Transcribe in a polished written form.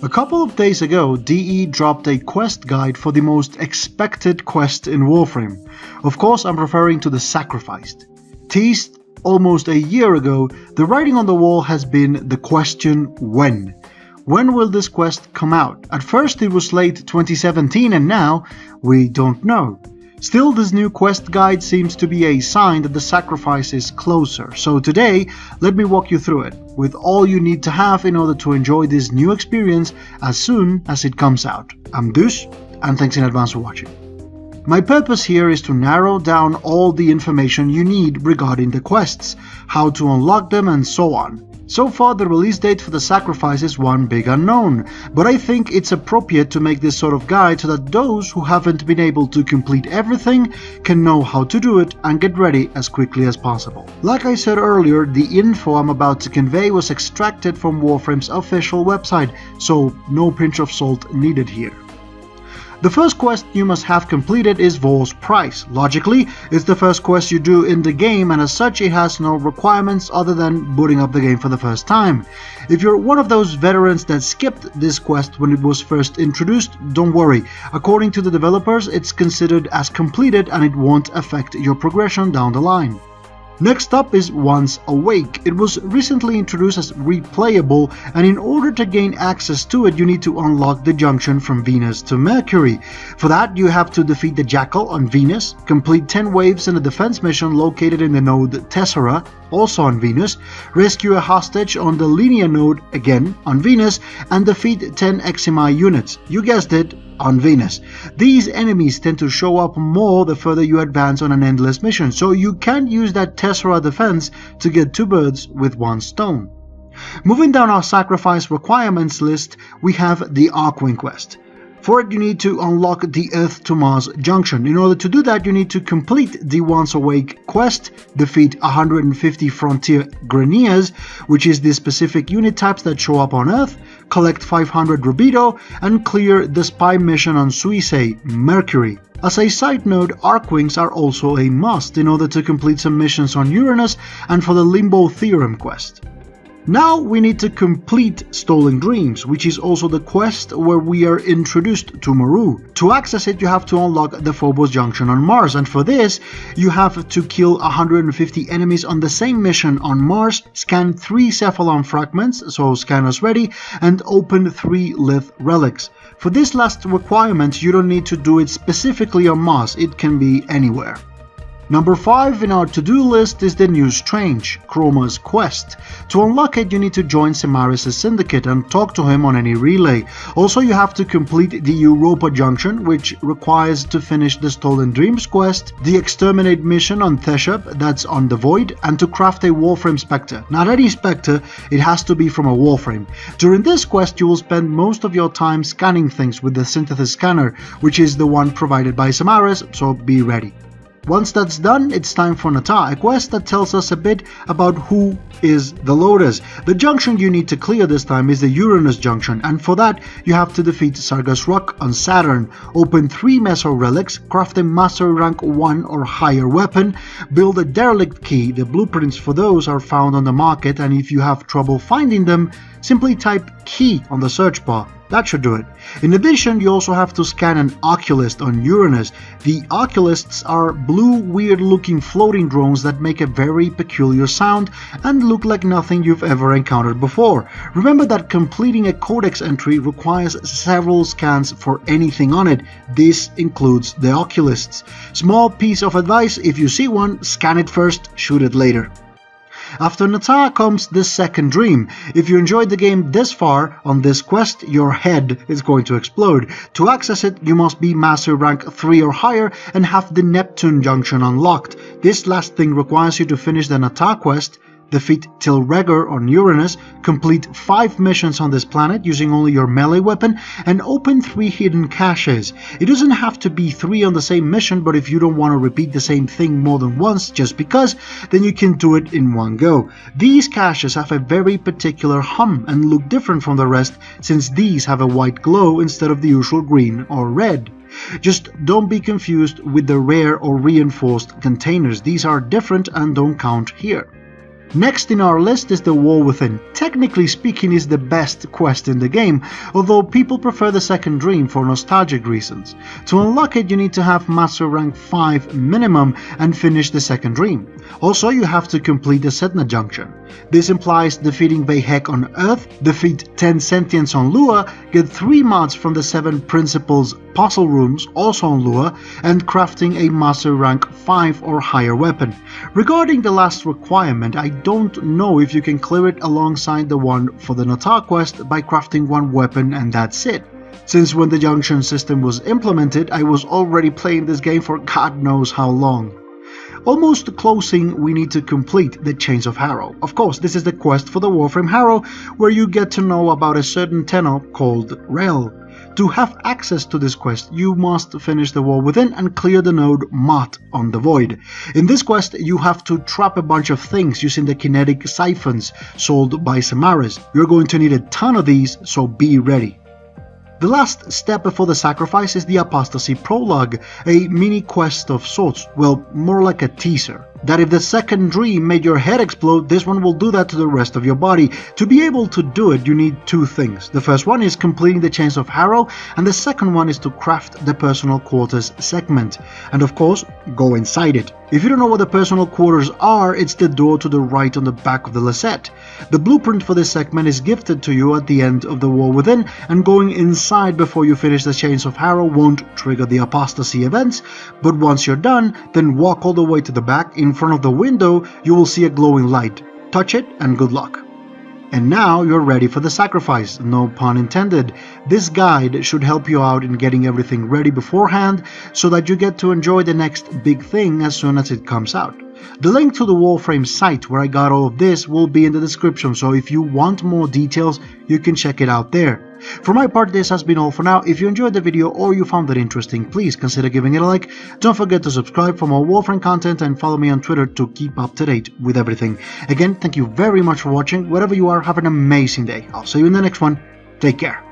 A couple of days ago, DE dropped a quest guide for the most expected quest in Warframe. Of course, I'm referring to the Sacrificed. Teased almost a year ago, the writing on the wall has been the question when. When will this quest come out? At first it was late 2017 and now we don't know. Still, this new quest guide seems to be a sign that the sacrifice is closer. So today, let me walk you through it, with all you need to have in order to enjoy this new experience as soon as it comes out. I'm Deuce, and thanks in advance for watching. My purpose here is to narrow down all the information you need regarding the quests, how to unlock them and so on. So far, the release date for the sacrifice is one big unknown, but I think it's appropriate to make this sort of guide so that those who haven't been able to complete everything can know how to do it and get ready as quickly as possible. Like I said earlier, the info I'm about to convey was extracted from Warframe's official website, so no pinch of salt needed here. The first quest you must have completed is War's Price. Logically, it's the first quest you do in the game, and as such it has no requirements other than booting up the game for the first time. If you're one of those veterans that skipped this quest when it was first introduced, don't worry. According to the developers, it's considered as completed and it won't affect your progression down the line. Next up is Once Awake. It was recently introduced as replayable, and in order to gain access to it you need to unlock the junction from Venus to Mercury. For that you have to defeat the Jackal on Venus, complete 10 waves in a defense mission located in the node Tessera, also on Venus, rescue a hostage on the Linear node, again on Venus, and defeat 10 Eximi units. You guessed it, on Venus. These enemies tend to show up more the further you advance on an endless mission, so you can use that Tessera defense to get two birds with one stone. Moving down our sacrifice requirements list, we have the Archwing quest. For it you need to unlock the Earth to Mars junction. In order to do that you need to complete the Once Awake quest, defeat 150 Frontier Greniers, which is the specific unit types that show up on Earth, collect 500 Rubido, and clear the spy mission on Suisei, Mercury. As a side note, Archwings are also a must in order to complete some missions on Uranus and for the Limbo Theorem quest. Now we need to complete Stolen Dreams, which is also the quest where we are introduced to Maru. To access it you have to unlock the Phobos junction on Mars, and for this you have to kill 150 enemies on the same mission on Mars, scan 3 Cephalon fragments, so scanners ready, and open 3 Lith relics. For this last requirement you don't need to do it specifically on Mars, it can be anywhere. Number 5 in our to-do list is the new Strange, Chroma's quest. To unlock it you need to join Semaris' syndicate and talk to him on any relay. Also you have to complete the Europa junction, which requires to finish the Stolen Dreams quest, the Exterminate mission on Theshep, that's on the Void, and to craft a Warframe Spectre. Not any Spectre, it has to be from a Warframe. During this quest you will spend most of your time scanning things with the Synthesis Scanner, which is the one provided by Semaris, so be ready. Once that's done, it's time for Nata, a quest that tells us a bit about who is the Lotus. The junction you need to clear this time is the Uranus junction, and for that you have to defeat Sargas Rock on Saturn, open 3 Meso relics, craft a Mastery Rank 1 or higher weapon, build a Derelict key. The blueprints for those are found on the market, and if you have trouble finding them, simply type key on the search bar. That should do it. In addition, you also have to scan an Oculist on Uranus. The Oculists are blue, weird-looking floating drones that make a very peculiar sound and look like nothing you've ever encountered before. Remember that completing a codex entry requires several scans for anything on it. This includes the Oculists. Small piece of advice: if you see one, scan it first, shoot it later. After Nata comes the second dream. If you enjoyed the game this far on this quest, your head is going to explode. To access it, you must be Master Rank 3 or higher and have the Neptune junction unlocked. This last thing requires you to finish the Nata quest, defeat Tilregor on Uranus, complete 5 missions on this planet using only your melee weapon, and open 3 hidden caches. It doesn't have to be 3 on the same mission, but if you don't want to repeat the same thing more than once just because, then you can do it in one go. These caches have a very particular hum and look different from the rest, since these have a white glow instead of the usual green or red. Just don't be confused with the rare or reinforced containers. These are different and don't count here. Next in our list is the War Within. Technically speaking, is the best quest in the game, although people prefer the second dream for nostalgic reasons. To unlock it, you need to have Master Rank 5 minimum and finish the second dream. Also, you have to complete the Sedna Junction. This implies defeating Vahek on Earth, defeat 10 Sentients on Lua, get 3 mods from the 7 Principles puzzle rooms also on Lua, and crafting a Master Rank 5 or higher weapon. Regarding the last requirement, I don't know if you can clear it alongside the one for the Natal quest by crafting 1 weapon and that's it. Since when the junction system was implemented, I was already playing this game for God knows how long. Almost closing, we need to complete the Chains of Harrow. Of course, this is the quest for the Warframe Harrow, where you get to know about a certain tenor called Herald. To have access to this quest, you must finish the War Within and clear the node Mott on the Void. In this quest, you have to trap a bunch of things using the kinetic siphons sold by Samaras. You're going to need a ton of these, so be ready. The last step before the sacrifice is the apostasy prologue, a mini quest of sorts, well, more like a teaser. That if the second dream made your head explode, this one will do that to the rest of your body. To be able to do it, you need 2 things. The first one is completing the Chains of Harrow, and the second one is to craft the personal quarters segment. And of course, go inside it. If you don't know what the personal quarters are, it's the door to the right on the back of the Lisette. The blueprint for this segment is gifted to you at the end of the War Within, and going inside before you finish the Chains of Harrow won't trigger the apostasy events, but once you're done, then walk all the way to the back. In front of the window, you will see a glowing light. Touch it and good luck. And now you're ready for the sacrifice, no pun intended. This guide should help you out in getting everything ready beforehand so that you get to enjoy the next big thing as soon as it comes out. The link to the Warframe site where I got all of this will be in the description, so if you want more details, you can check it out there. For my part, this has been all for now. If you enjoyed the video or you found it interesting, please consider giving it a like. Don't forget to subscribe for more Warframe content and follow me on Twitter to keep up to date with everything. Again, thank you very much for watching. Wherever you are, have an amazing day. I'll see you in the next one. Take care.